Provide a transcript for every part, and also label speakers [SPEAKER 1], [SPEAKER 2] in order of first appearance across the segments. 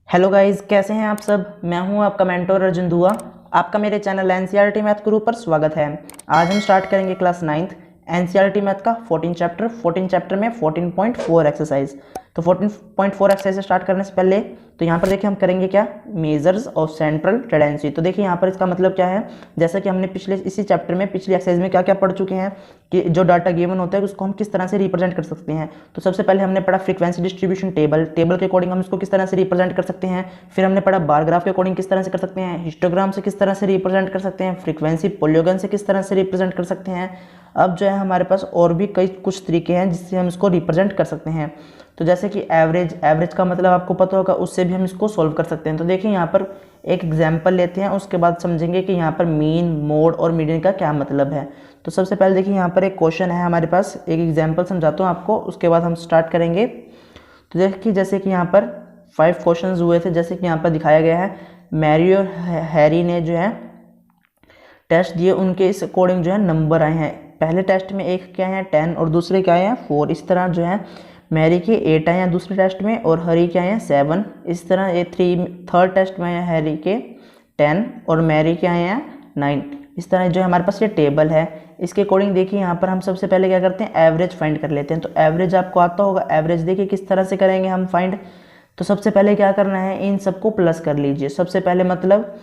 [SPEAKER 1] Hello guys, कैसे हैं आप सब। मैं हूं आपका मेंटोर अर्जुन दुआ। आपका मेरे चैनल एनसीईआरटी मैथ गुरु पर स्वागत है। आज हम स्टार्ट करेंगे क्लास 9th एनसीईआरटी मैथ का 14 चैप्टर में 14.4 एक्सरसाइज। तो 14.4 एक्सरसाइज स्टार्ट करने से पहले तो यहाँ पर देखिए हम करेंगे क्या, मेजर्स ऑफ सेंट्रल टेंडेंसी। तो देखिए यहाँ पर इसका मतलब क्या है, जैसा कि हमने इसी चैप्टर में पिछली एक्सरसाइज में क्या क्या पढ़ चुके हैं कि जो डाटा गिवन होता है उसको हम किस तरह से रिप्रेजेंट कर सकते हैं। तो सबसे पहले हमने पढ़ा फ्रीक्वेंसी डिस्ट्रीब्यूशन टेबल के अकॉर्डिंग हम इसको किस तरह से रिप्रेजेंट कर सकते हैं। फिर हमने पढ़ा बार ग्राफ के अकॉर्डिंग किस तरह से कर सकते हैं, हिस्टोग्राम से किस तरह से रिप्रेजेंट कर सकते हैं, फ्रीक्वेंसी पॉलीगॉन से किस तरह से रिप्रेजेंट कर सकते हैं। अब जो है हमारे पास और भी कई कुछ तरीके हैं जिससे हम इसको रिप्रेजेंट कर सकते हैं। तो जैसे कि एवरेज का मतलब आपको पता होगा, उससे भी हम इसको सॉल्व कर सकते हैं। तो देखिए यहाँ पर एक एग्जाम्पल लेते हैं, उसके बाद समझेंगे कि यहाँ पर मीन, मोड और मीडियन का क्या मतलब है। तो सबसे पहले देखिए यहाँ पर एक क्वेश्चन है हमारे पास, एक एग्जाम्पल समझाता हूँ आपको, उसके बाद हम स्टार्ट करेंगे। तो देखिए जैसे कि यहाँ पर 5 क्वेश्चन हुए थे, जैसे कि यहाँ पर दिखाया गया है। मैरी और हैरी ने जो है टेस्ट दिए, उनके इस अकॉर्डिंग जो है नंबर आए हैं। पहले टेस्ट में एक क्या है 10 और दूसरे क्या है 4। इस तरह जो है मैरी के 8 आए हैं दूसरे टेस्ट में और हरी के आए हैं 7। इस तरह ये थर्ड टेस्ट में आए हैं हैरी के 10 और मैरी के आए हैं 9। इस तरह जो है हमारे पास ये टेबल है। इसके अकॉर्डिंग देखिए यहाँ पर हम सबसे पहले क्या करते हैं, एवरेज फाइंड कर लेते हैं। तो एवरेज आपको आता होगा, एवरेज देखिए किस तरह से करेंगे हम फाइंड। तो सबसे पहले क्या करना है, इन सबको प्लस कर लीजिए। सबसे पहले मतलब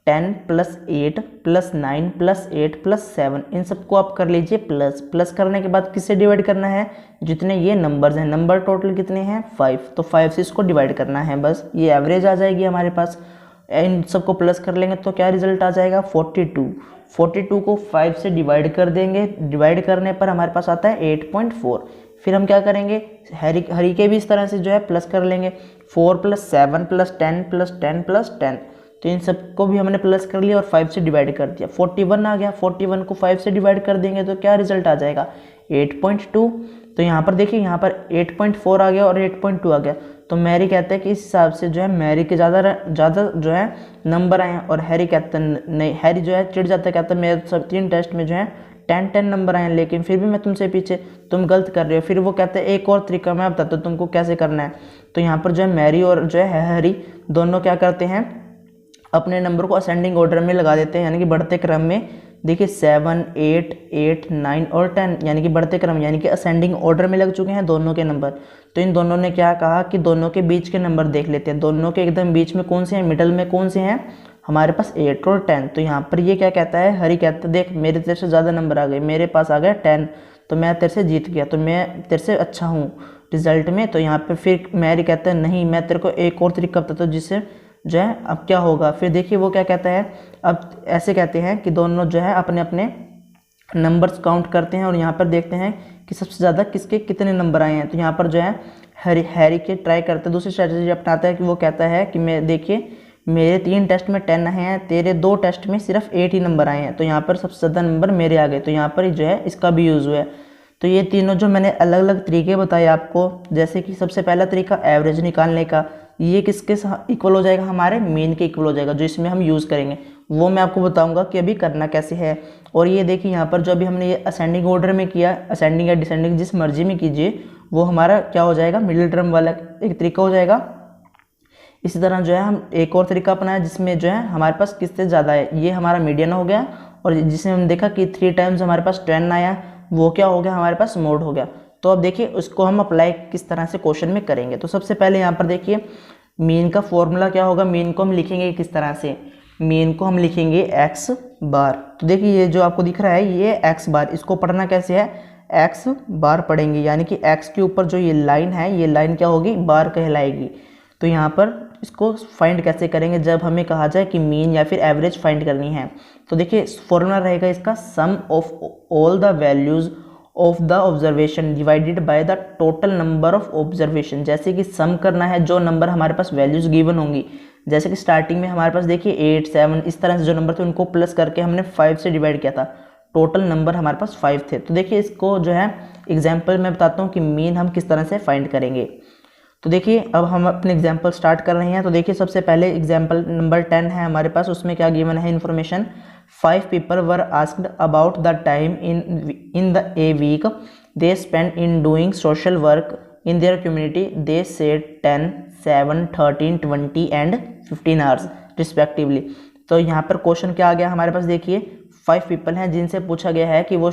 [SPEAKER 1] 10 + 8 + 9 + 8 + 7, इन सबको आप कर लीजिए प्लस करने के बाद किससे डिवाइड करना है, जितने ये नंबर्स हैं, नंबर टोटल कितने हैं 5, तो 5 से इसको डिवाइड करना है, बस ये एवरेज आ जाएगी हमारे पास। इन सबको प्लस कर लेंगे तो क्या रिजल्ट आ जाएगा 42 को 5 से डिवाइड कर देंगे, डिवाइड करने पर हमारे पास आता है 8.4। फिर हम क्या करेंगे, हरी के भी इस तरह से जो है प्लस कर लेंगे, 4 + 7 + 10 + 10 + 10। तो इन सबको भी हमने प्लस कर लिया और 5 से डिवाइड कर दिया, 41 आ गया। 41 को 5 से डिवाइड कर देंगे तो क्या रिजल्ट आ जाएगा 8.2। तो यहाँ पर देखिए यहाँ पर 8.4 आ गया और 8.2 आ गया। तो मैरी कहते हैं कि इस हिसाब से जो है मैरी के ज़्यादा जो है नंबर आए हैं, और हैरी कहते हैं नहीं, हैरी जो है चिढ़ जाता है, कहता है मेरे सब 3 टेस्ट में जो है 10 नंबर आए हैं, लेकिन फिर भी मैं तुमसे पीछे, तुम गलत कर रहे हो। फिर वो कहते हैं एक और तरीका मैं बताता हूँ तुमको कैसे करना है। तो यहाँ पर जो है मैरी और जो है हैरी दोनों क्या करते हैं, अपने नंबर को असेंडिंग ऑर्डर में लगा देते हैं, यानी कि बढ़ते क्रम में। देखिए 7, 8, 8, 9 और 10, यानी कि बढ़ते क्रम, यानी कि असेंडिंग ऑर्डर में लग चुके हैं दोनों के नंबर। तो इन दोनों ने क्या कहा कि दोनों के बीच के नंबर देख लेते हैं, दोनों के एकदम बीच में कौन से हैं, मिडल में कौन से हैं हमारे पास 8 और 10। तो यहाँ पर ये क्या कहता है, हरी कहता है देख मेरे तेरे से ज़्यादा नंबर आ गए, मेरे पास आ गया 10, तो मैं तेरे से जीत गया, तो मैं तेरे से अच्छा हूँ रिजल्ट में। तो यहाँ पर फिर मैरी कहता है नहीं, मैं तेरे को एक और तरीका बताता हूँ जिससे जो है अब क्या होगा। फिर देखिए वो क्या कहता है, अब ऐसे कहते हैं कि दोनों जो है अपने अपने नंबर्स काउंट करते हैं और यहाँ पर देखते हैं कि सबसे ज़्यादा किसके कितने नंबर आए हैं। तो यहाँ पर जो है हैरी के ट्राई करते हैं, दूसरी स्ट्रैटेजी अपनाता है कि वो कहता है कि मैं देखिए मेरे 3 टेस्ट में 10 आए हैं, तेरे 2 टेस्ट में सिर्फ 8 ही नंबर आए हैं, तो यहाँ पर सबसे ज़्यादा नंबर मेरे आ गए। तो यहाँ पर जो है इसका भी यूज़ हुआ है। तो ये तीनों जो मैंने अलग अलग तरीके बताए आपको, जैसे कि सबसे पहला तरीका एवरेज निकालने का, ये किसके इक्वल हो जाएगा, हमारे मीन के इक्वल हो जाएगा, जो इसमें हम यूज़ करेंगे वो मैं आपको बताऊंगा कि अभी करना कैसे है। और ये देखिए यहाँ पर जो अभी हमने ये असेंडिंग ऑर्डर में किया, असेंडिंग या डिसेंडिंग जिस मर्जी में कीजिए, वो हमारा क्या हो जाएगा, मिडिल टर्म वाला एक तरीका हो जाएगा। इसी तरह जो है हम एक और तरीका अपनाया जिसमें जो है हमारे पास किससे ज़्यादा है, ये हमारा मीडियन हो गया। और जिसमें हम देखा कि 3 टाइम्स हमारे पास 10 आया, वो क्या हो गया, हमारे पास मोड हो गया। तो अब देखिए उसको हम अप्लाई किस तरह से क्वेश्चन में करेंगे। तो सबसे पहले यहाँ पर देखिए मीन का फॉर्मूला क्या होगा, मीन को हम लिखेंगे किस तरह से, मीन को हम लिखेंगे x बार। तो देखिए ये जो आपको दिख रहा है ये x बार, इसको पढ़ना कैसे है, x बार पढ़ेंगे, यानी कि x के ऊपर जो ये लाइन है, ये लाइन क्या होगी, बार कहलाएगी। तो यहाँ पर इसको फाइंड कैसे करेंगे, जब हमें कहा जाए कि मीन या फिर एवरेज फाइंड करनी है। तो देखिए फॉर्मूला रहेगा इसका, sum of all the values of the observation divided by the total number of observation. जैसे कि सम करना है जो नंबर हमारे पास वैल्यूज गिवन होंगी, जैसे कि स्टार्टिंग में हमारे पास देखिए 8, 7 इस तरह से जो नंबर थे उनको प्लस करके हमने 5 से डिवाइड किया था, टोटल नंबर हमारे पास 5 थे। तो देखिए इसको जो है एग्जाम्पल में बताता हूँ कि मीन हम किस तरह से फाइंड करेंगे। तो देखिए अब हम अपने एग्जाम्पल स्टार्ट कर रहे हैं। तो देखिए सबसे पहले एग्जाम्पल नंबर 10 है हमारे पास, उसमें क्या गिवन है information, 5 people were asked about the time in a week they spent in doing social work in their community. They said 10, 7, 13, 20 and 15 hours respectively. तो यहाँ पर क्वेश्चन क्या आ गया हमारे पास, देखिए 5 पीपल हैं जिनसे पूछा गया है कि वो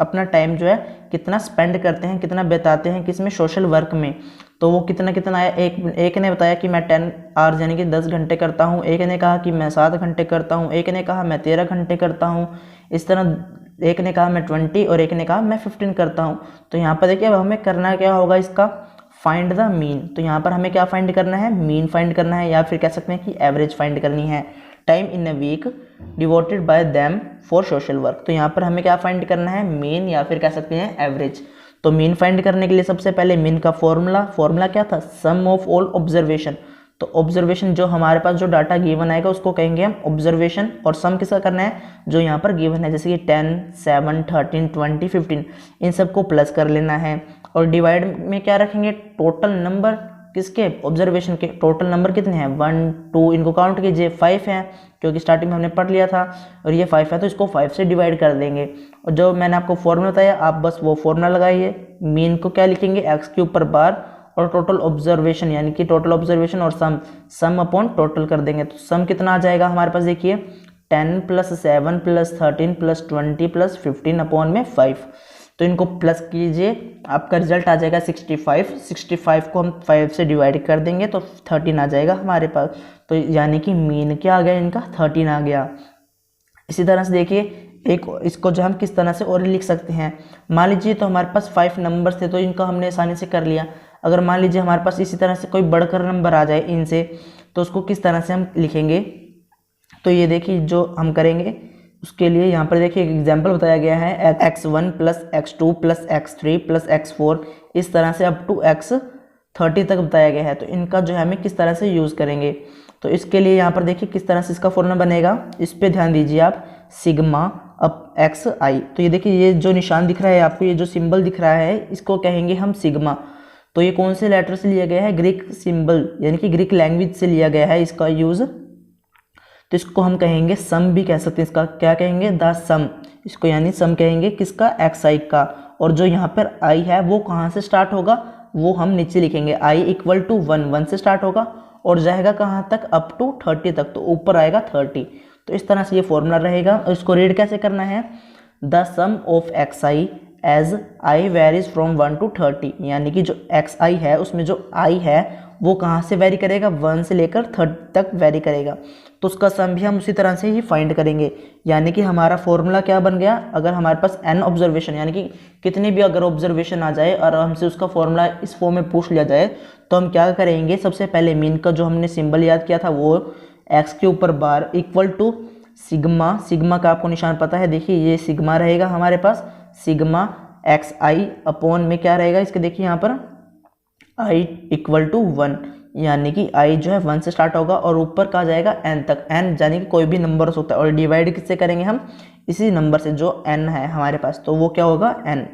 [SPEAKER 1] अपना टाइम जो है कितना स्पेंड करते हैं, कितना बिताते हैं किसमें, सोशल वर्क में। तो वो कितना कितना आया, एक ने बताया कि मैं 10 आवर्स यानी कि 10 घंटे करता हूँ, एक ने कहा कि मैं 7 घंटे करता हूँ, एक ने कहा मैं 13 घंटे करता हूँ, इस तरह एक ने कहा मैं 20 और एक ने कहा मैं 15 करता हूँ। तो यहाँ पर देखिए अब हमें करना क्या होगा, इसका फाइंड द मीन। तो यहाँ पर हमें क्या फाइंड करना है, मीन फाइंड करना है, या फिर कह सकते हैं कि एवरेज फाइंड करनी है। Time in a week devoted by them for social work. तो यहाँ पर हमें क्या फाइंड करना है, मीन या फिर कह सकते हैं एवरेज। तो मीन फाइंड करने के लिए सबसे पहले मीन का फॉर्मूला क्या था, सम ऑफ ऑल ऑब्जर्वेशन। तो ऑब्जर्वेशन जो हमारे पास जो डाटा गिवन आएगा उसको कहेंगे हम ऑब्जर्वेशन, और सम किसका करना है, जो यहाँ पर गिवन है, जैसे कि 10, 7, 13, 20, 15 इन सबको प्लस कर लेना है। और डिवाइड में क्या रखेंगे, टोटल नंबर किसके, ऑब्जर्वेशन के। टोटल नंबर कितने हैं, 1, 2, इनको काउंट कीजिए, 5 हैं क्योंकि स्टार्टिंग में हमने पढ़ लिया था, और ये 5 है तो इसको 5 से डिवाइड कर देंगे। और जो मैंने आपको फॉर्मूला बताया आप बस वो फॉर्मूला लगाइए। मीन को क्या लिखेंगे, एक्स क्यूब पर बार, और टोटल ऑब्जर्वेशन यानी कि टोटल ऑब्जर्वेशन और सम अपॉन टोटल कर देंगे। तो सम कितना आ जाएगा हमारे पास, देखिए 10 + 7 + 13 + 20 + 15 अपॉन में 5। तो इनको प्लस कीजिए, आपका रिजल्ट आ जाएगा 65। 65 को हम 5 से डिवाइड कर देंगे तो 13 आ जाएगा हमारे पास। तो यानी कि मीन क्या आ गया इनका, 13 आ गया। इसी तरह से देखिए एक इसको जो हम किस तरह से और लिख सकते हैं, मान लीजिए तो हमारे पास 5 नंबर्स थे तो इनको हमने आसानी से कर लिया। अगर मान लीजिए हमारे पास इसी तरह से कोई बढ़कर नंबर आ जाए इनसे, तो उसको किस तरह से हम लिखेंगे। तो ये देखिए जो हम करेंगे उसके लिए यहाँ पर देखिए एक एग्जाम्पल बताया गया है, x1 + x2 + x3 + x4 इस तरह से अप टू x30 तक बताया गया है। तो इनका जो है हमें किस तरह से यूज़ करेंगे, तो इसके लिए यहाँ पर देखिए किस तरह से इसका फॉर्मूला बनेगा, इस पर ध्यान दीजिए आप, सिग्मा अप एक्स आई। तो ये देखिए ये जो निशान दिख रहा है आपको, ये जो सिंबल दिख रहा है इसको कहेंगे हम सिग्मा। तो ये कौन से लेटर से लिया गया है, ग्रीक सिंबल यानी कि ग्रीक लैंग्वेज से लिया गया है इसका यूज़। तो इसको हम कहेंगे सम भी कह सकते हैं, इसका क्या कहेंगे, द सम, इसको यानी सम कहेंगे किसका, एक्स आई का। और जो यहाँ पर आई है वो कहाँ से स्टार्ट होगा, वो हम नीचे लिखेंगे, आई इक्वल टू 1 से स्टार्ट होगा और जाएगा कहाँ तक, अप टू 30 तक, तो ऊपर आएगा 30। तो इस तरह से ये फॉर्मूला रहेगा। और इसको रीड कैसे करना है, the sum of x i as i varies from 1 to 30, यानी कि जो एक्स आई है उसमें जो आई है वो कहाँ से वेरी करेगा, 1 से लेकर 30 तक वेरी करेगा। तो उसका सम भी हम उसी तरह से ही फाइंड करेंगे। यानी कि हमारा फॉर्मूला क्या बन गया, अगर हमारे पास n ऑब्जर्वेशन यानी कि कितनी भी अगर ऑब्जर्वेशन आ जाए और हमसे उसका फॉर्मूला इस फॉर्म में पूछ लिया जाए, तो हम क्या करेंगे, सबसे पहले मीन का जो हमने सिंबल याद किया था वो एक्स के ऊपर बार इक्वल टू सिग्मा, सिग्मा का आपको निशान पता है, देखिए ये सिग्मा रहेगा हमारे पास, सिग्मा एक्स आई अपॉन में क्या रहेगा इसके, देखिए यहाँ पर आई इक्वल टू 1, यानी कि आई जो है 1 से स्टार्ट होगा और ऊपर कहा जाएगा n तक, n यानी कि कोई भी नंबर हो सकता है। और डिवाइड किससे करेंगे हम, इसी नंबर से जो n है हमारे पास, तो वो क्या होगा n।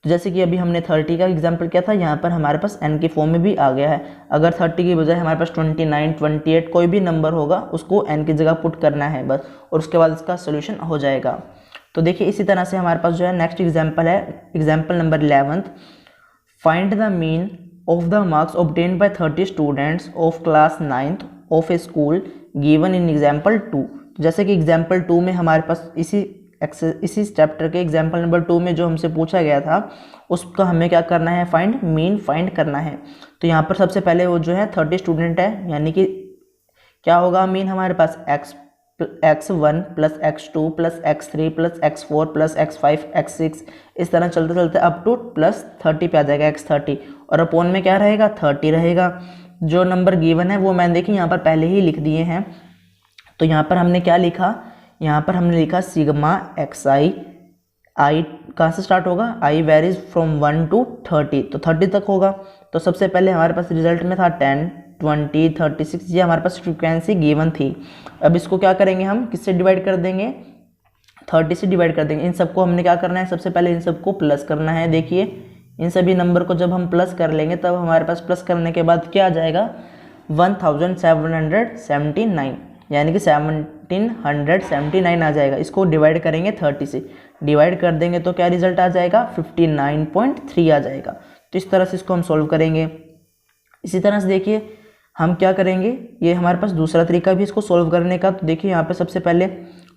[SPEAKER 1] तो जैसे कि अभी हमने 30 का एग्जाम्पल किया था, यहाँ पर हमारे पास n के फॉर्म में भी आ गया है। अगर 30 की बजाय हमारे पास 29, 28 कोई भी नंबर होगा उसको n की जगह पुट करना है बस, और उसके बाद इसका सोल्यूशन हो जाएगा। तो देखिए इसी तरह से हमारे पास जो है नेक्स्ट एग्जाम्पल है, example number 11, find the mean of the marks obtained by 30 students of class 9th of a school given in example 2। जैसे कि एग्जाम्पल 2 में हमारे पास इसी चैप्टर के एग्जाम्पल नंबर 2 में जो हमसे पूछा गया था उसका हमें क्या करना है, फाइंड मीन फाइंड करना है। तो यहाँ पर सबसे पहले वो जो है 30 स्टूडेंट है, यानी कि क्या होगा मीन हमारे पास x1 + x2 + x3 + x4 + x5 x6 इस तरह चलते चलते अप टू +30 पे आ जाएगा x30, और अपॉन में क्या रहेगा 30 रहेगा। जो नंबर गिवन है वो मैंने देखिए यहाँ पर पहले ही लिख दिए हैं। तो यहाँ पर हमने क्या लिखा, यहाँ पर हमने लिखा सिग्मा एक्स आई, आई कहाँ से स्टार्ट होगा, आई वेरीज फ्रॉम 1 to 30, तो 30 तक होगा। तो सबसे पहले हमारे पास रिजल्ट में था 10, 20, 36, ये हमारे पास फ्रीक्वेंसी गिवन थी। अब इसको क्या करेंगे हम, किससे डिवाइड कर देंगे, 30 से डिवाइड कर देंगे। इन सबको हमने क्या करना है, सबसे पहले इन सबको प्लस करना है। देखिए इन सभी नंबर को जब हम प्लस कर लेंगे तब हमारे पास प्लस करने के बाद क्या आ जाएगा, 1779, यानी कि 1779 आ जाएगा। इसको डिवाइड करेंगे 30 से, डिवाइड कर देंगे तो क्या रिजल्ट आ जाएगा, 59.3 आ जाएगा। तो इस तरह से इसको हम सॉल्व करेंगे। इसी तरह से देखिए हम क्या करेंगे, ये हमारे पास दूसरा तरीका भी इसको सॉल्व करने का। तो देखिए यहाँ पे सबसे पहले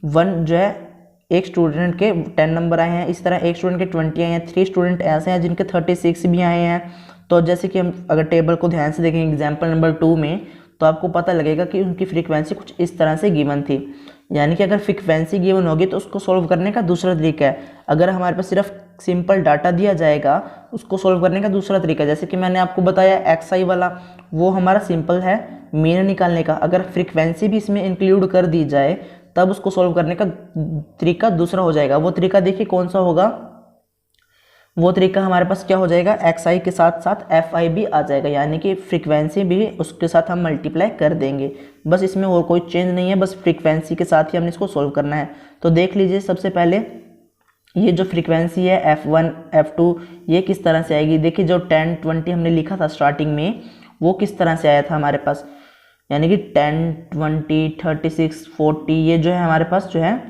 [SPEAKER 1] 1 जो है, एक स्टूडेंट के 10 नंबर आए हैं, इस तरह एक स्टूडेंट के 20 आए हैं, 3 स्टूडेंट ऐसे हैं जिनके 36 भी आए हैं। तो जैसे कि हम अगर टेबल को ध्यान से देखें एग्जाम्पल नंबर 2 में, तो आपको पता लगेगा कि उनकी फ्रीक्वेंसी कुछ इस तरह से गिवन थी। यानी कि अगर फ्रीक्वेंसी गिवन होगी तो उसको सॉल्व करने का दूसरा तरीका है। अगर हमारे पास सिर्फ सिंपल डाटा दिया जाएगा, उसको सॉल्व करने का दूसरा तरीका, जैसे कि मैंने आपको बताया एक्स आई वाला, वो हमारा सिंपल है मीन निकालने का। अगर फ्रीक्वेंसी भी इसमें इंक्लूड कर दी जाए तब उसको सॉल्व करने का तरीका दूसरा हो जाएगा। वो तरीका देखिए कौन सा होगा, वो तरीका हमारे पास क्या हो जाएगा, एक्स आई के साथ साथ एफ आई भी आ जाएगा, यानी कि फ्रीक्वेंसी भी उसके साथ हम मल्टीप्लाई कर देंगे। बस इसमें और कोई चेंज नहीं है, बस फ्रीक्वेंसी के साथ ही हमने इसको सॉल्व करना है। तो देख लीजिए सबसे पहले ये जो फ्रीक्वेंसी है F1 F2 ये किस तरह से आएगी। देखिए जो 10 20 हमने लिखा था स्टार्टिंग में, वो किस तरह से आया था हमारे पास, यानी कि 10 20 36 40 ये जो है हमारे पास जो है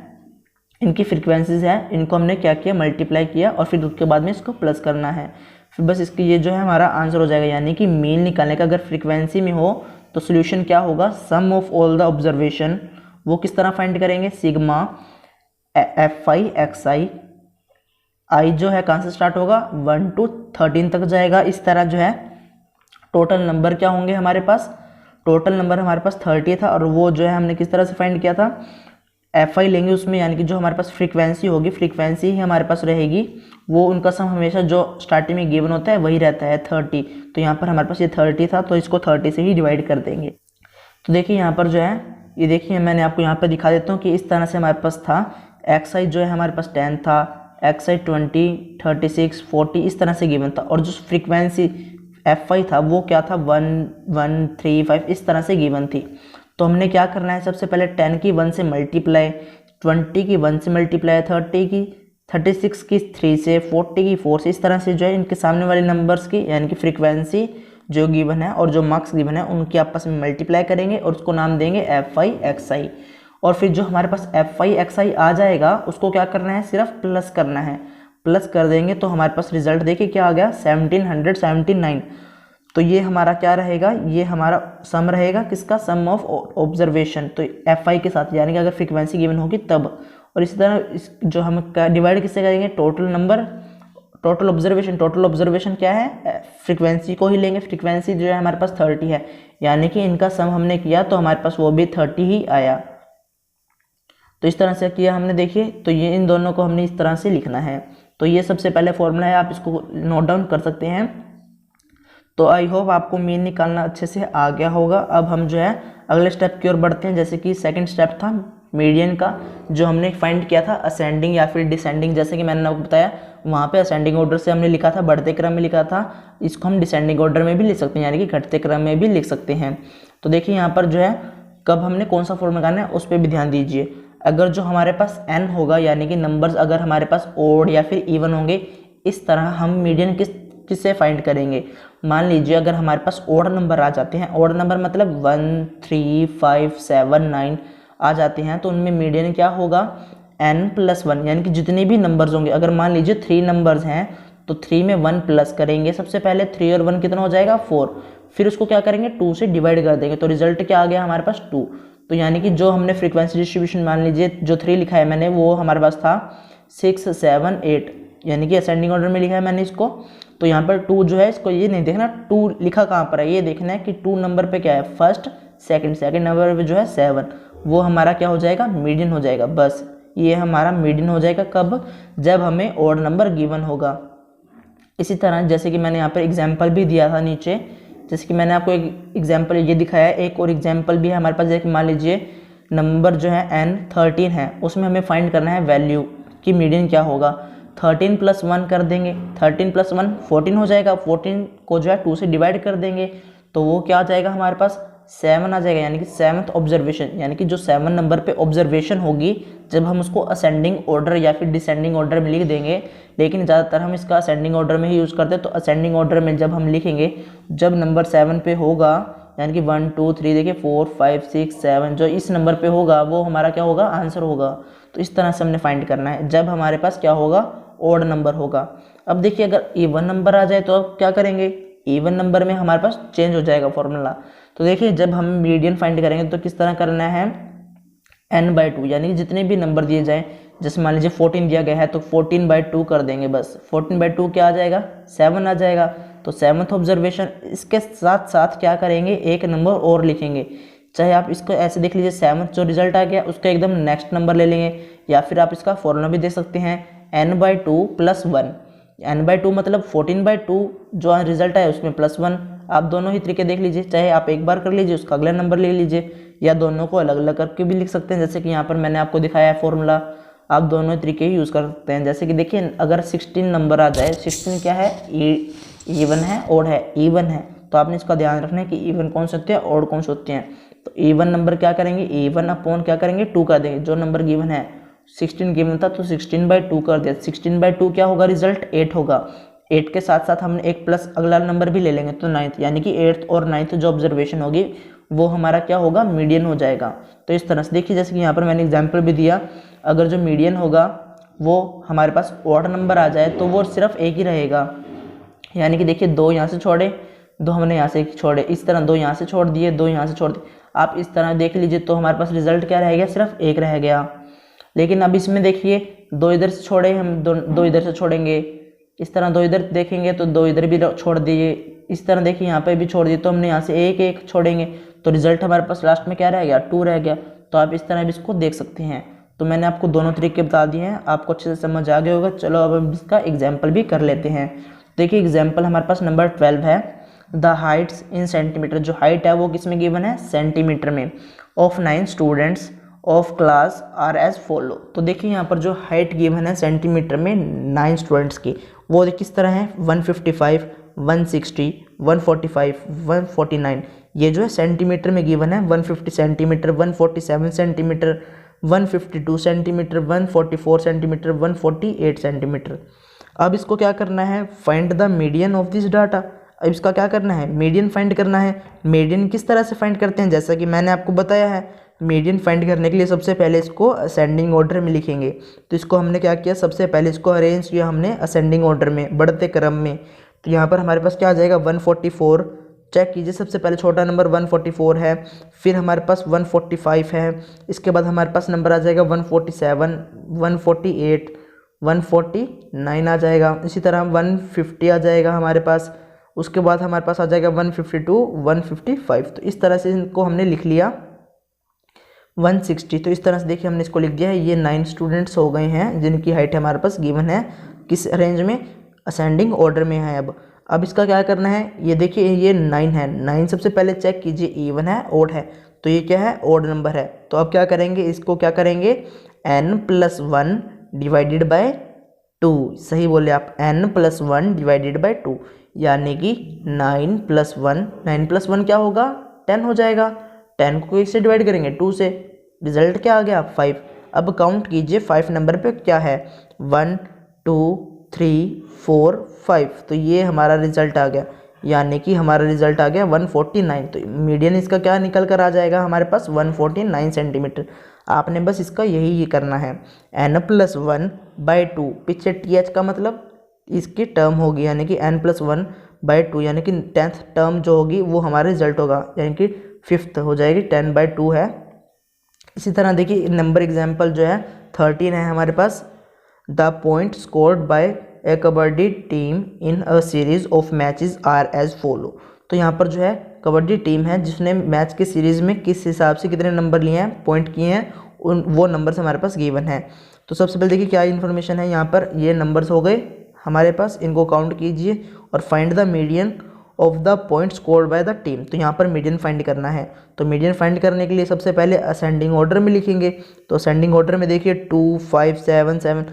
[SPEAKER 1] इनकी फ्रीक्वेंसीज है, इनको हमने क्या किया, मल्टीप्लाई किया और फिर उसके बाद में इसको प्लस करना है। फिर बस इसकी ये जो है हमारा आंसर हो जाएगा। यानी कि मीन निकालने का अगर फ्रीक्वेंसी में हो तो सोल्यूशन क्या होगा, सम ऑफ ऑल द ऑब्जर्वेशन। वो किस तरह फाइंड करेंगे, सिग्मा एफ आई एक्स आई, आई जो है कहाँ से स्टार्ट होगा, 1 to 13 तक जाएगा। इस तरह जो है टोटल नंबर क्या होंगे हमारे पास, टोटल नंबर हमारे पास 30 था, और वो जो है हमने किस तरह से फाइंड किया था, एफ आई लेंगे उसमें, यानी कि जो हमारे पास फ्रीक्वेंसी होगी, फ्रीक्वेंसी ही हमारे पास रहेगी, वो उनका सम हमेशा जो स्टार्टिंग में गिवन होता है वही रहता है 30। तो यहाँ पर हमारे पास ये 30 था, तो इसको 30 से ही डिवाइड कर देंगे। तो देखिए यहाँ पर जो है, ये देखिए मैंने आपको यहाँ पर दिखा देता हूँ कि इस तरह से हमारे पास था। एक्स आई जो है हमारे पास 10 था, एक्स आई 20 36 40 इस तरह से गिवन था, और जो फ्रीक्वेंसी एफ आई था वो क्या था, 1 1 3 5 इस तरह से गिवन थी। तो हमने क्या करना है, सबसे पहले 10 की 1 से मल्टीप्लाई, 20 की 1 से मल्टीप्लाई, 30 की 36 की 3 से, 40 की 4 से, इस तरह से जो है इनके सामने वाले नंबर्स की यानी कि फ्रीक्वेंसी जो गिवन है और जो मार्क्स गिवन है उनकी आपस में मल्टीप्लाई करेंगे और उसको नाम देंगे एफ आई एक्स आई। और फिर जो हमारे पास एफ आई एक्स आई आ जाएगा उसको क्या करना है, सिर्फ प्लस करना है। प्लस कर देंगे तो हमारे पास रिजल्ट देखिए क्या आ गया, 1779। तो ये हमारा क्या रहेगा, ये हमारा सम रहेगा किसका, सम ऑफ ऑब्जर्वेशन। तो एफ आई के साथ, यानी कि अगर फ्रीक्वेंसी गिवन होगी तब। और इसी तरह जो हम डिवाइड किससे करेंगे, total number, total observation. Total observation क्या है, फ्रीक्वेंसी को ही लेंगे। फ्रीक्वेंसी जो है हमारे पास 30 है, यानी कि इनका सम हमने किया तो हमारे पास वो भी 30 ही आया। तो इस तरह से किया हमने, देखिए तो ये इन दोनों को हमने इस तरह से लिखना है। तो ये सबसे पहले फॉर्मूला है, आप इसको नोट डाउन कर सकते हैं। तो आई होप आपको मीन निकालना अच्छे से आ गया होगा। अब हम जो है अगले स्टेप की ओर बढ़ते हैं, जैसे कि सेकंड स्टेप था मीडियन का, जो हमने फाइंड किया था असेंडिंग या फिर डिसेंडिंग। जैसे कि मैंने आपको बताया वहाँ पे असेंडिंग ऑर्डर से हमने लिखा था, बढ़ते क्रम में लिखा था, इसको हम डिसेंडिंग ऑर्डर में भी लिख सकते हैं, यानी कि घटते क्रम में भी लिख सकते हैं। तो देखिए यहाँ पर जो है कब हमने कौन सा फॉर्मूला लगाना है उस पर भी ध्यान दीजिए। अगर जो हमारे पास n होगा, यानी कि नंबर्स अगर हमारे पास ओड या फिर इवन होंगे, इस तरह हम मीडियन किससे फाइंड करेंगे। मान लीजिए अगर हमारे पास ओड नंबर आ जाते हैं, ओड नंबर मतलब 1 3 5 7 9 आ जाते हैं, तो उनमें मीडियन क्या होगा, n+1, यानी कि जितने भी नंबर्स होंगे। अगर मान लीजिए 3 नंबर्स हैं तो 3 में 1 प्लस करेंगे, सबसे पहले 3 और 1 कितना हो जाएगा 4, फिर उसको क्या करेंगे 2 से डिवाइड कर देंगे, तो रिजल्ट क्या आ गया हमारे पास 2। तो यानी कि जो हमने फ्रीक्वेंसी डिस्ट्रीब्यूशन मान लीजिए जो 3 लिखा है मैंने, वो हमारे पास था 6 7 8, यानी कि असेंडिंग ऑर्डर में लिखा है मैंने इसको। तो यहाँ पर 2 जो है, इसको ये नहीं देखना 2 लिखा कहाँ पर है, ये देखना है कि 2 नंबर पे क्या है, फर्स्ट सेकंड नंबर पे जो है 7, वो हमारा क्या हो जाएगा, मीडियन हो जाएगा। बस ये हमारा मीडियन हो जाएगा कब, जब हमें ऑड नंबर गिवन होगा। इसी तरह जैसे कि मैंने यहाँ पर एग्जाम्पल भी दिया था नीचे, जैसे कि मैंने आपको एक एग्जाम्पल ये दिखाया है, एक और एग्जाम्पल भी है हमारे पास। जैसे मान लीजिए नंबर जो है n 13 है, उसमें हमें फाइंड करना है वैल्यू कि मीडियन क्या होगा। 13 + 1 कर देंगे, 13 + 1 14 हो जाएगा, 14 को जो है 2 से डिवाइड कर देंगे, तो वो क्या आ जाएगा हमारे पास 7 आ जाएगा, यानी कि 7th ऑब्जर्वेशन। यानी कि जो 7 नंबर पे ऑब्जर्वेशन होगी, जब हम उसको असेंडिंग ऑर्डर या फिर डिसेंडिंग ऑर्डर में लिख देंगे, लेकिन ज़्यादातर हम इसका असेंडिंग ऑर्डर में ही यूज़ करते हैं। तो असेंडिंग ऑर्डर में जब हम लिखेंगे, जब नंबर 7 पे होगा, यानी कि 1 2 3 देखिए 4 5 6 7 जो इस नंबर पे होगा वो हमारा क्या होगा, आंसर होगा। तो इस तरह से हमने फाइंड करना है जब हमारे पास क्या होगा, ऑड नंबर होगा। अब देखिए अगर इवन नंबर आ जाए तो अब क्या करेंगे, इवन नंबर में हमारे पास चेंज हो जाएगा फॉर्मूला। तो देखिए जब हम मीडियन फाइंड करेंगे तो किस तरह करना है, n/2 यानी कि जितने भी नंबर दिए जाएँ, जैसे मान लीजिए 14 दिया गया है तो 14/2 कर देंगे बस। 14/2 क्या आ जाएगा, 7 आ जाएगा। तो 7th ऑब्जर्वेशन, इसके साथ साथ क्या करेंगे, एक नंबर और लिखेंगे। चाहे आप इसको ऐसे देख लीजिए 7th जो रिजल्ट आ गया उसका एकदम नेक्स्ट नंबर ले लेंगे, या फिर आप इसका फॉर्मूला भी दे सकते हैं n/2 + 1। n/2 मतलब 14/2 जो रिजल्ट है उसमें +1। आप दोनों ही तरीके देख लीजिए, चाहे आप एक बार कर लीजिए उसका अगला नंबर ले लीजिए, या दोनों को अलग अलग करके भी लिख सकते हैं। जैसे कि यहाँ पर मैंने आपको दिखाया है फॉर्मूला, आप दोनों तरीके यूज़ कर सकते हैं। जैसे कि देखिए अगर 16 नंबर आ जाए, 16 क्या है, इवन है, ओड है, इवन है, तो आपने इसका ध्यान रखना है कि इवन कौन से होते हैं, ओड कौन से होते हैं। तो इवन नंबर क्या करेंगे, इवन अपॉन क्या करेंगे, 2 कर देंगे। जो नंबर गिवन है 16 गिवन था तो 16/2 कर दिया। 16/2 क्या होगा, रिजल्ट 8 होगा। 8 के साथ साथ हमने एक प्लस अगला नंबर भी ले लेंगे तो 9th, यानी कि 8th और 9th जो ऑब्जर्वेशन होगी वो हमारा क्या होगा, मीडियन हो जाएगा। तो इस तरह से देखिए, जैसे कि यहाँ पर मैंने एग्जाम्पल भी दिया, अगर जो मीडियन होगा वो हमारे पास ऑड नंबर आ जाए तो वो सिर्फ एक ही रहेगा। यानी कि देखिए 2 यहाँ से छोड़े, 2 हमने यहाँ से छोड़े, इस तरह 2 यहाँ से छोड़ दिए, 2 यहाँ से छोड़ दिए। आप इस तरह देख लीजिए तो हमारे पास रिजल्ट क्या रह गया, सिर्फ एक रह गया। लेकिन अब इसमें देखिए 2 इधर से छोड़े हम, 2 इधर से छोड़ेंगे, इस तरह 2 इधर देखेंगे तो 2 इधर भी छोड़ दिए, इस तरह देखिए यहाँ पे भी छोड़ दिए, तो हमने यहाँ से एक एक छोड़ेंगे तो रिजल्ट हमारे पास लास्ट में क्या रह गया, 2 रह गया। तो आप इस तरह भी इसको देख सकते हैं। तो मैंने आपको दोनों तरीके बता दिए हैं, आपको अच्छे से समझ आ गया होगा। चलो अब हम इसका एग्जाम्पल भी कर लेते हैं। देखिए एग्जाम्पल हमारे पास नंबर 12 है, द हाइट्स इन सेंटीमीटर। जो हाइट है वो किस में गिवन है, सेंटीमीटर में, of 9 students of class are as follow. तो देखिए यहाँ पर जो हाइट गिवन है सेंटीमीटर में 9 स्टूडेंट्स की, वो किस तरह है, 155, 160, 145, 149। ये जो है सेंटीमीटर में गिवन है, 150 centimetre, 147 centimetre, 152 centimetre, 144 centimetre, 148 centimetre. अब इसको क्या करना है, find the median of this data. अब इसका क्या करना है, मीडियन फाइंड करना है। मीडियन किस तरह से फाइंड करते हैं, जैसा कि मैंने आपको बताया है, मीडियन फाइंड करने के लिए सबसे पहले इसको असेंडिंग ऑर्डर में लिखेंगे। तो इसको हमने क्या किया, सबसे पहले इसको अरेंज किया हमने असेंडिंग ऑर्डर में, बढ़ते क्रम में। तो यहाँ पर हमारे पास क्या आ जाएगा, 144। चेक कीजिए, सबसे पहले छोटा नंबर 144 है, फिर हमारे पास 145 है, इसके बाद हमारे पास नंबर आ जाएगा 147, 148, 149 आ जाएगा। इसी तरह 150 आ जाएगा हमारे पास, उसके बाद हमारे पास आ जाएगा 152, 155। तो इस तरह से इनको हमने लिख लिया। 160, तो इस तरह से देखिए हमने इसको लिख दिया है। ये 9 स्टूडेंट्स हो गए हैं जिनकी हाइट हमारे पास गिवन है, किस रेंज में, असेंडिंग ऑर्डर में है। अब इसका क्या करना है, ये देखिए ये 9 है, 9 सबसे पहले चेक कीजिए, इवन है, ओड है, तो ये क्या है, ओड नंबर है। तो अब क्या करेंगे, इसको क्या करेंगे, n+1 डिवाइडेड बाय 2। सही बोले आप, n+1 डिवाइडेड बाय 2, यानी कि 9+1, 9+1 क्या होगा, 10 हो जाएगा। 10 को इससे डिवाइड करेंगे 2 से, रिजल्ट क्या आ गया, 5। अब काउंट कीजिए 5 नंबर पे क्या है, 1 2 3 4 5। तो ये हमारा रिजल्ट आ गया, यानी कि हमारा रिजल्ट आ गया 149। तो मीडियन इसका क्या निकल कर आ जाएगा हमारे पास, 149 सेंटीमीटर। आपने बस इसका यही करना है, n+1/2, पीछे th का मतलब इसकी टर्म होगी, यानी कि n+1/2, यानी कि 10th टर्म जो होगी वो हमारा रिजल्ट होगा, यानी कि 5th हो जाएगी, 10/2 है। इसी तरह देखिए नंबर एग्जाम्पल जो है 13 है हमारे पास, the point scored by a kabaddi team in a series of matches are as follow. तो यहाँ पर जो है कबड्डी टीम है जिसने मैच की सीरीज़ में किस हिसाब से कितने नंबर लिए हैं, पॉइंट किए हैं, उन वो नंबर्स हमारे पास गिवन है। तो सबसे पहले देखिए क्या इन्फॉर्मेशन है यहाँ पर, ये नंबर्स हो गए हमारे पास, इनको काउंट कीजिए और find the median of the point scored by the team. तो यहाँ पर मीडियन फाइंड करना है। तो मीडियन फाइंड करने के लिए सबसे पहले असेंडिंग ऑर्डर में लिखेंगे। तो असेंडिंग ऑर्डर में देखिए 2 5 7 7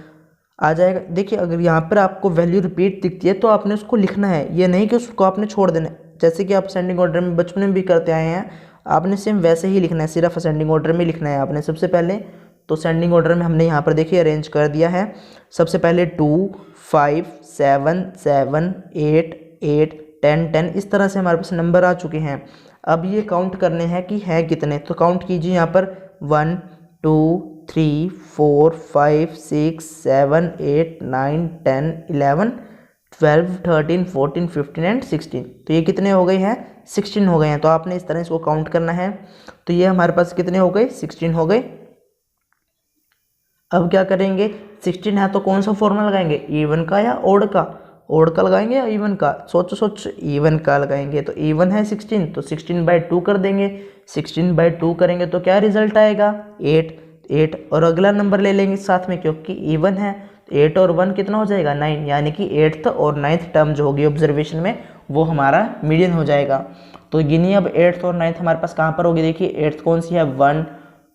[SPEAKER 1] आ जाएगा। देखिए अगर यहाँ पर आपको वैल्यू रिपीट दिखती है तो आपने उसको लिखना है, ये नहीं कि उसको आपने छोड़ देना है। जैसे कि आप असेंडिंग ऑर्डर में बचपन में भी करते आए हैं, आपने सेम वैसे ही लिखना है, सिर्फ असेंडिंग ऑर्डर में लिखना है आपने सबसे पहले। तो असेंडिंग ऑर्डर में हमने यहाँ पर देखिए अरेंज कर दिया है। सबसे पहले 2 5 7 7 8 8 10 10, इस तरह से हमारे पास नंबर आ चुके हैं। अब ये काउंट करने हैं कि हैं कितने, तो काउंट कीजिए यहाँ पर 1 2 3 4 5 6 7 8 9 10 11 12, 13, 14, 15 एंड 16। तो ये कितने हो गए हैं? 16 हो गए हैं। तो आपने इस तरह इसको काउंट करना है। तो ये हमारे पास कितने हो गए? 16 हो गए। अब क्या करेंगे? 16 है तो कौन सा फॉर्मूला लगाएंगे? इवन का या ओड का? ओड का लगाएंगे या इवन का? सोचो इवन का लगाएंगे। तो इवन है 16 तो 16/2 कर देंगे। 16/2 करेंगे तो क्या रिजल्ट आएगा? 8 और अगला नंबर ले लेंगे साथ में क्योंकि इवन है। 8 और 1 कितना हो जाएगा? 9, यानी कि 8th और 9th टर्म जो होगी ऑब्जर्वेशन में वो हमारा मीडियन हो जाएगा। तो गिनिए अब 8th और 9th हमारे पास कहाँ पर होगी? देखिए 8th कौन सी है? 1,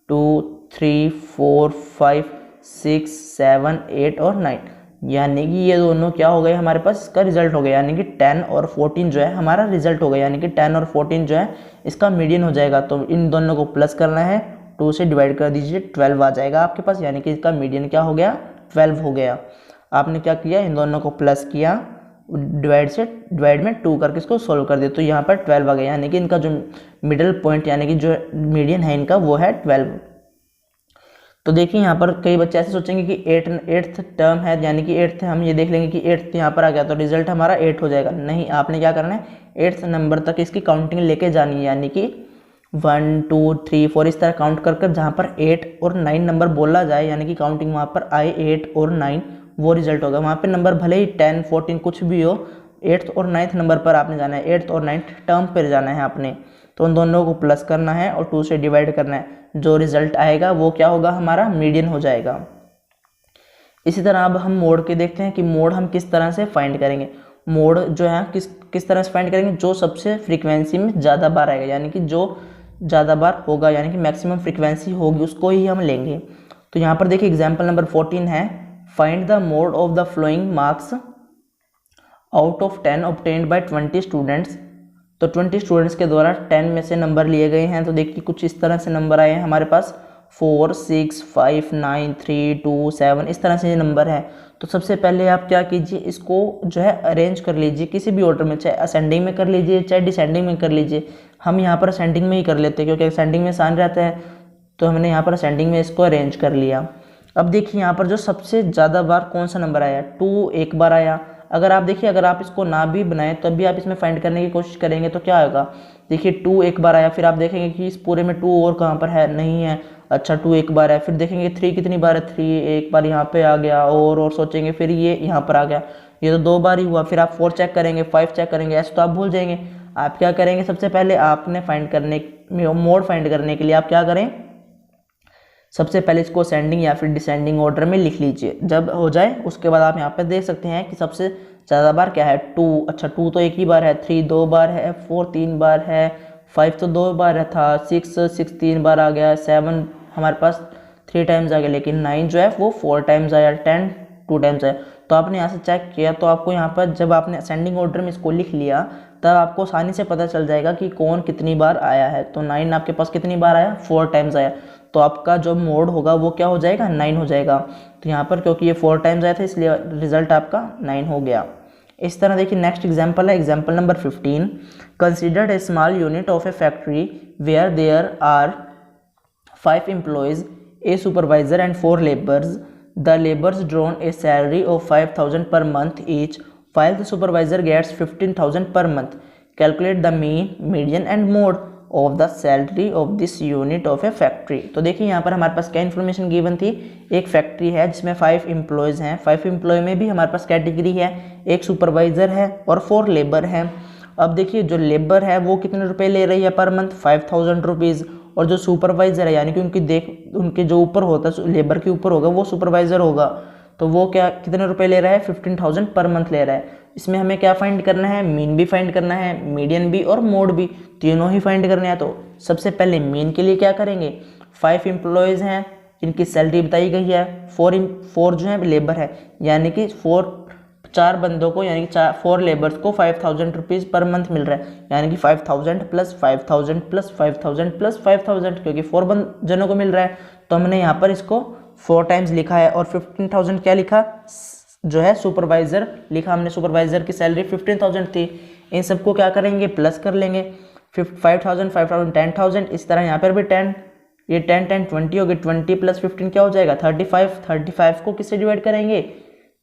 [SPEAKER 1] 2, 3, 4, 5, 6, 7, 8 और 9, यानी कि ये दोनों क्या हो गए हमारे पास? इसका रिजल्ट हो गया, यानी कि 10 और 14 जो है हमारा रिजल्ट हो गया, यानी कि 10 और 14 जो है इसका मीडियन हो जाएगा। तो इन दोनों को प्लस करना है, 2 से डिवाइड कर दीजिए, 12 आ जाएगा आपके पास, यानी कि इसका मीडियन क्या हो गया? 12 हो गया। आपने क्या किया? इन दोनों को प्लस किया, डिवाइड में 2 करके इसको सोल्व कर दिया, तो यहाँ पर 12 आ गया, यानी कि इनका जो मिडिल पॉइंट यानी कि जो मीडियन है इनका वो है 12। तो देखिए यहाँ पर कई बच्चे ऐसे सोचेंगे कि 8th टर्म है, यानी कि 8th हम ये देख लेंगे कि 8th यहाँ पर आ गया तो रिजल्ट हमारा 8 हो जाएगा। नहीं, आपने क्या करना है? 8th नंबर तक इसकी काउंटिंग लेके जानी है, यानी कि 1, 2, 3, 4 इस तरह काउंट कर कर जहाँ पर 8 और 9 नंबर बोला जाए, यानी कि काउंटिंग वहाँ पर आए 8 और 9, वो रिजल्ट होगा। वहाँ पर नंबर भले ही 10, 14 कुछ भी हो, 8th और 9th नंबर पर आपने जाना है, 8th और 9th टर्म पर जाना है आपने। तो उन दोनों को प्लस करना है और 2 से डिवाइड करना है, जो रिजल्ट आएगा वो क्या होगा? हमारा मीडियन हो जाएगा। इसी तरह अब हम मोड के देखते हैं कि मोड हम किस तरह से फाइंड करेंगे। मोड जो है किस तरह से फाइंड करेंगे? जो सबसे फ्रीक्वेंसी में ज़्यादा बार आएगा, यानी कि जो ज़्यादा बार होगा, यानी कि मैक्सिमम फ्रीक्वेंसी होगी उसको ही हम लेंगे। तो यहाँ पर देखिए एग्जाम्पल नंबर 14 है, find the mode of the flowing marks out of 10 obtained by 20 students. तो 20 स्टूडेंट्स के द्वारा 10 में से नंबर लिए गए हैं। तो देखिए कुछ इस तरह से नंबर आए हैं हमारे पास, 4, 6, 5, 9, 3, 2, 7 इस तरह से ये नंबर है। तो सबसे पहले आप क्या कीजिए? इसको जो है अरेंज कर लीजिए किसी भी ऑर्डर में, चाहे असेंडिंग में कर लीजिए चाहे डिसेंडिंग में कर लीजिए। हम यहाँ पर असेंडिंग में ही कर लेते हैं क्योंकि असेंडिंग में आसान रहता है, तो हमने यहाँ पर असेंडिंग में इसको अरेंज कर लिया। अब देखिए यहाँ पर जो सबसे ज़्यादा बार कौन सा नंबर आया? 2 एक बार आया। अगर आप देखिए अगर आप इसको ना भी बनाएं तब भी आप इसमें फाइंड करने की कोशिश करेंगे तो क्या होगा? देखिए 2 एक बार आया, फिर आप देखेंगे कि इस पूरे में 2 और कहाँ पर है? नहीं है। अच्छा 2 एक बार है, फिर देखेंगे 3 कितनी बार है? 3 एक बार यहाँ पे आ गया, और सोचेंगे फिर ये यहाँ पर आ गया, ये तो 2 बार ही हुआ। फिर आप 4 चेक करेंगे, 5 चेक करेंगे, ऐसे तो आप भूल जाएंगे। आप क्या करेंगे? सबसे पहले आपने फाइंड करने मोड फाइंड करने के लिए आप क्या करें? सबसे पहले इसको असेंडिंग या फिर डिसेंडिंग ऑर्डर में लिख लीजिए। जब हो जाए उसके बाद आप यहाँ पे देख सकते हैं कि सबसे ज़्यादा बार क्या है? 2। अच्छा 2 तो एक ही बार है, 3 2 बार है, 4 3 बार है, 5 तो 2 बार है था, 6 3 बार आ गया, 7 हमारे पास 3 टाइम्स आ गया, लेकिन 9 जो है वो 4 टाइम्स आया, 10 2 टाइम्स आया। तो आपने यहाँ से चेक किया तो आपको यहाँ पर जब आपने असेंडिंग ऑर्डर में इसको लिख लिया तब आपको आसानी से पता चल जाएगा कि कौन कितनी बार आया है। तो 9 आपके पास कितनी बार आया? 4 टाइम्स आया। तो आपका जो मोड होगा वो क्या हो जाएगा? 9 हो जाएगा। तो यहाँ पर क्योंकि ये 4 टाइम्स आया था इसलिए रिजल्ट आपका 9 हो गया। इस तरह देखिए नेक्स्ट एग्जांपल है example number 15, considered a small unit of a factory where there are 5 employees, a supervisor and 4 labours. The labours drawn a salary of 5,000 per month each, while the supervisor gets 15,000 per month. Calculate the mean, median and mode of the salary of this unit of a factory. तो देखिए यहाँ पर हमारे पास क्या information given थी? एक factory है जिसमें 5 एम्प्लॉयज़ हैं, 5 एम्प्लॉय में भी हमारे पास कैटेगरी है, एक सुपरवाइज़र है और 4 लेबर हैं। अब देखिए जो लेबर है वो कितने रुपए ले रही है पर मंथ? 5,000 रुपीज़। और जो सुपरवाइज़र है यानी कि उनके जो ऊपर होता है लेबर के ऊपर होगा वो सुपरवाइज़र होगा, तो वो क्या कितने रुपए ले रहा है? 15,000 पर मंथ ले रहा है। इसमें हमें क्या फाइंड करना है? मीन भी फाइंड करना है, मीडियन भी और मोड भी, तीनों ही फाइंड करने हैं। तो सबसे पहले मीन के लिए क्या करेंगे? 5 एम्प्लॉयज़ हैं जिनकी सैलरी बताई गई है, 4 जो है लेबर है, यानी कि 4 बंदों को यानी कि 4 लेबर्स को 5,000 रुपीज़ पर मंथ मिल रहा है, यानी कि 5,000 प्लस 5,000 प्लस 5,000 प्लस 5,000 क्योंकि 4 जनों को मिल रहा है। तो हमने यहाँ पर इसको 4 टाइम्स लिखा है और 15,000 क्या लिखा? जो है सुपरवाइज़र लिखा हमने, सुपरवाइज़र की सैलरी 15,000 थी। इन सबको क्या करेंगे? प्लस कर लेंगे, 5,000 5,000 10,000, इस तरह यहाँ पर भी 10, ये 10 10 20 हो गई, 20 प्लस 15 क्या हो जाएगा? 35। 35 को किससे डिवाइड करेंगे?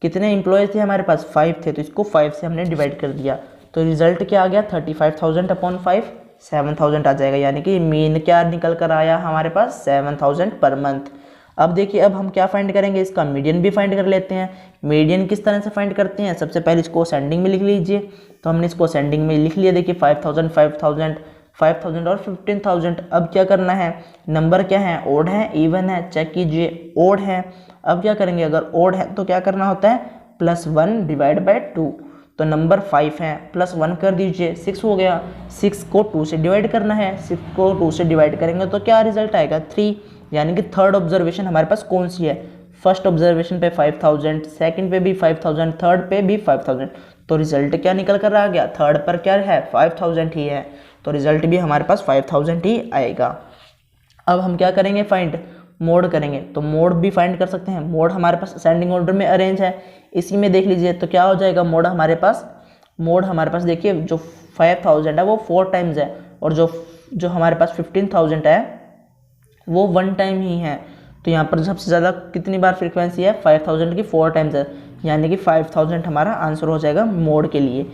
[SPEAKER 1] कितने एम्प्लॉयज़ थे हमारे पास, 5 थे, तो इसको 5 से हमने डिवाइड कर दिया, तो रिजल्ट क्या आ गया 35,000 अपॉन 5, 7,000 आ जाएगा। यानी कि मीन क्या निकल कर आया हमारे पास 7,000 पर मंथ। अब देखिए अब हम क्या फाइंड करेंगे, इसका मीडियन भी फाइंड कर लेते हैं। मीडियन किस तरह से फाइंड करते हैं, सबसे पहले इसको असेंडिंग में लिख लीजिए। तो हमने इसको असेंडिंग में लिख लिया, देखिए 5,000 5,000 5,000 और 15,000। अब क्या करना है, नंबर क्या है, ओड है इवन है, चेक कीजिए ओड है। अब क्या करेंगे, अगर ओड है तो क्या करना होता है, +1 डिवाइड बाय 2। तो नंबर 5 है, +1 कर दीजिए, 6 हो गया। 6 को 2 से डिवाइड करना है, 6 को 2 से डिवाइड करेंगे तो क्या रिजल्ट आएगा 3। यानी कि थर्ड ऑब्जर्वेशन हमारे पास कौन सी है, फर्स्ट ऑब्जर्वेशन पे 5,000, सेकंड पे भी 5,000, थर्ड पे भी 5,000। तो रिजल्ट क्या निकल कर आ गया, थर्ड पर क्या है 5,000 ही है, तो रिजल्ट भी हमारे पास 5,000 ही आएगा। अब हम क्या करेंगे, फाइंड मोड करेंगे, तो मोड भी फाइंड कर सकते हैं। मोड हमारे पास असेंडिंग ऑर्डर में अरेंज है, इसी में देख लीजिए तो क्या हो जाएगा, मोड हमारे पास देखिए जो 5,000 है वो 4 टाइम्स है, और जो हमारे पास 15,000 है वो 1 टाइम ही है। तो यहाँ पर सबसे ज़्यादा कितनी बार फ्रीक्वेंसी है, 5,000 की 4 टाइम्स है, यानी कि 5,000 हमारा आंसर हो जाएगा मोड के लिए।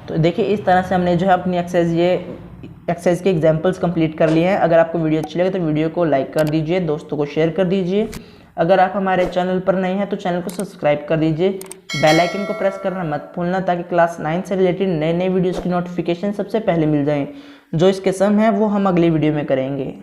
[SPEAKER 1] तो देखिए इस तरह से हमने जो है अपनी एक्सरसाइज के एग्जांपल्स कंप्लीट कर लिए हैं। अगर आपको वीडियो अच्छी लगे तो वीडियो को लाइक कर दीजिए, दोस्तों को शेयर कर दीजिए। अगर आप हमारे चैनल पर नए हैं तो चैनल को सब्सक्राइब कर दीजिए, बेल आइकन को प्रेस करना मत भूलना, ताकि क्लास 9 से रिलेटेड नए नए वीडियोज़ की नोटिफिकेशन सबसे पहले मिल जाएँ। जो इसके सम है वो हम अगली वीडियो में करेंगे।